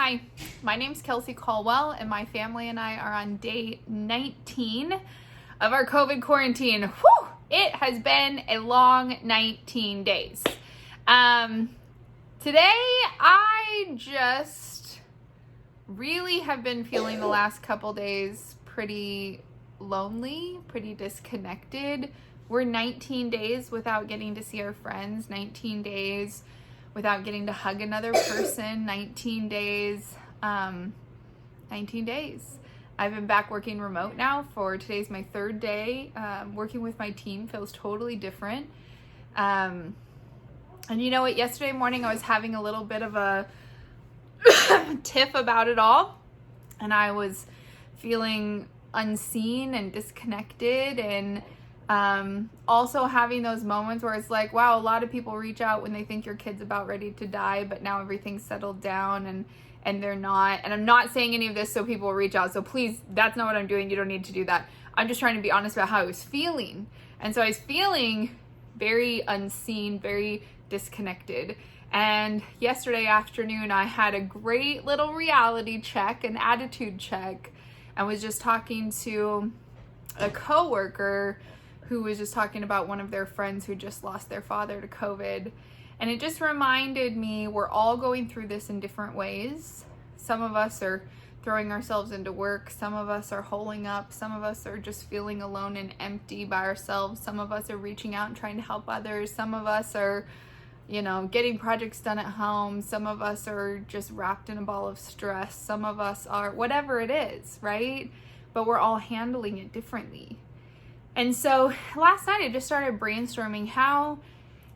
Hi, my name's Kelsey Caldwell, and my family and I are on day 19 of our COVID quarantine. Whew! It has been a long 19 days. Today, I just really have been feeling the last couple days pretty lonely, pretty disconnected. We're 19 days without getting to see our friends, 19 days without getting to hug another person, 19 days. 19 days. I've been back working remote now today's my third day. Working with my team feels totally different. And you know what, yesterday morning I was having a little bit of a tiff about it all. And I was feeling unseen and disconnected, and also having those moments where it's like, wow, a lot of people reach out when they think your kid's about ready to die, but now everything's settled down and they're not. And I'm not saying any of this so people will reach out. So please, that's not what I'm doing. You don't need to do that. I'm just trying to be honest about how I was feeling. And so I was feeling very unseen, very disconnected. And yesterday afternoon, I had a great little reality check, an attitude check, and was just talking to a coworker who was just talking about one of their friends who just lost their father to COVID. And it just reminded me, we're all going through this in different ways. Some of us are throwing ourselves into work. Some of us are holing up. Some of us are just feeling alone and empty by ourselves. Some of us are reaching out and trying to help others. Some of us are, getting projects done at home. Some of us are just wrapped in a ball of stress. Some of us are whatever it is, right? But we're all handling it differently. And so last night I just started brainstorming, how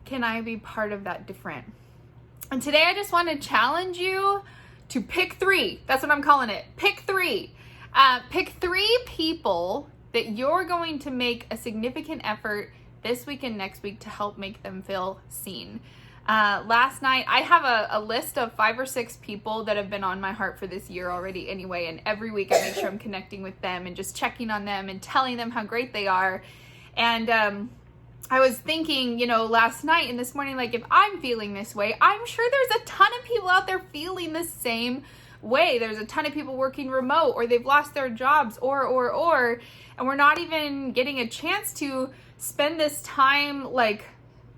can I be part of that different? And today I just want to challenge you to pick 3. That's what I'm calling it. Pick 3. Pick 3 people that you're going to make a significant effort this week and next week to help make them feel seen. Last night, I have a list of 5 or 6 people that have been on my heart for this year already anyway, and every week I make sure I'm connecting with them and just checking on them and telling them how great they are. And I was thinking, last night and this morning, like, if I'm feeling this way, I'm sure there's a ton of people out there feeling the same way. There's a ton of people working remote, or they've lost their jobs, or, and we're not even getting a chance to spend this time, like,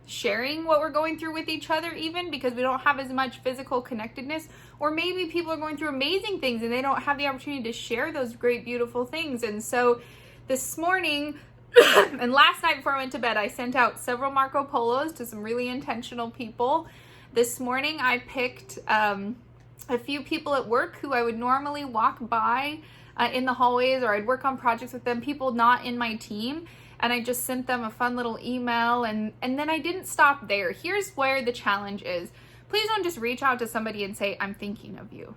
sharing what we're going through with each other, even because we don't have as much physical connectedness. Or maybe people are going through amazing things and they don't have the opportunity to share those great, beautiful things. And so this morning and last night before I went to bed, I sent out several Marco Polos to some really intentional people. This morning I picked a few people at work who I would normally walk by in the hallways, or I'd work on projects with them, people not in my team. And I just sent them a fun little email, and then I didn't stop there. Here's where the challenge is. Please don't just reach out to somebody and say, I'm thinking of you.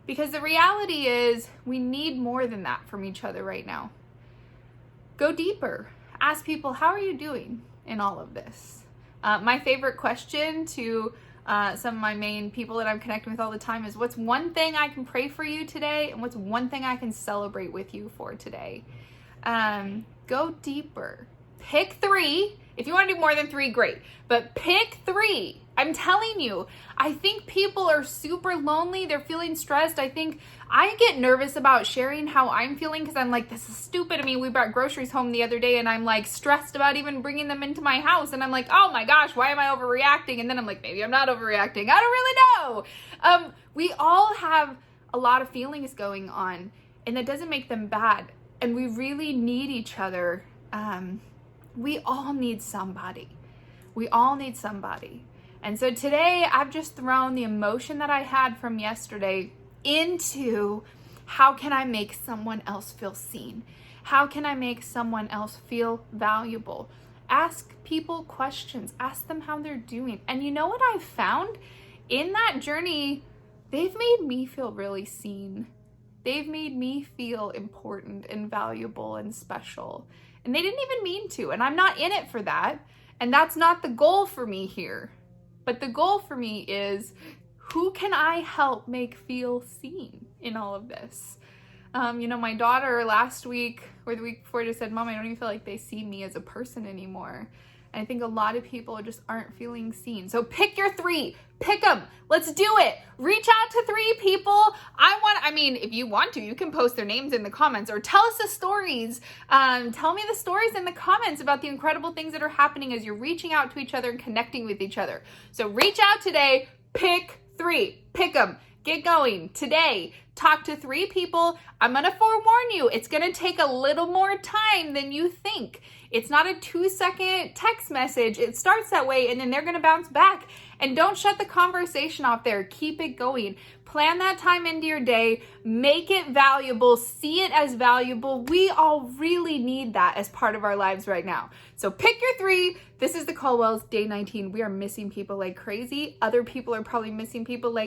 Because the reality is we need more than that from each other right now. Go deeper. Ask people, how are you doing in all of this? My favorite question to some of my main people that I'm connecting with all the time is, what's one thing I can pray for you today? And what's one thing I can celebrate with you for today? Go deeper. Pick 3. If you want to do more than 3, great. But pick 3. I'm telling you, I think people are super lonely. They're feeling stressed. I think I get nervous about sharing how I'm feeling because I'm like, this is stupid. I mean, we brought groceries home the other day and I'm like stressed about even bringing them into my house. And I'm like, oh my gosh, why am I overreacting? And then I'm like, maybe I'm not overreacting. I don't really know. We all have a lot of feelings going on, and that doesn't make them bad. And we really need each other. We all need somebody. We all need somebody. And so today I've just thrown the emotion that I had from yesterday into, how can I make someone else feel seen? How can I make someone else feel valuable? Ask people questions. Ask them how they're doing. And you know what I've found? In that journey, they've made me feel really seen. They've made me feel important and valuable and special. And they didn't even mean to. And I'm not in it for that. And that's not the goal for me here. But the goal for me is, who can I help make feel seen in all of this? My daughter last week or the week before just said, Mom, I don't even feel like they see me as a person anymore. And I think a lot of people just aren't feeling seen. So pick your 3. Pick them. Let's do it. Reach out to 3 people. If you want to, you can post their names in the comments or tell us the stories. Tell me the stories in the comments about the incredible things that are happening as you're reaching out to each other and connecting with each other. So reach out today. Pick 3. Pick them. Get going today. Talk to 3 people. I'm going to forewarn you, it's going to take a little more time than you think. It's not a 2-second text message. It starts that way and then they're going to bounce back. And don't shut the conversation off there. Keep it going. Plan that time into your day. Make it valuable. See it as valuable. We all really need that as part of our lives right now. So pick your 3. This is the Caldwells, day 19. We are missing people like crazy. Other people are probably missing people like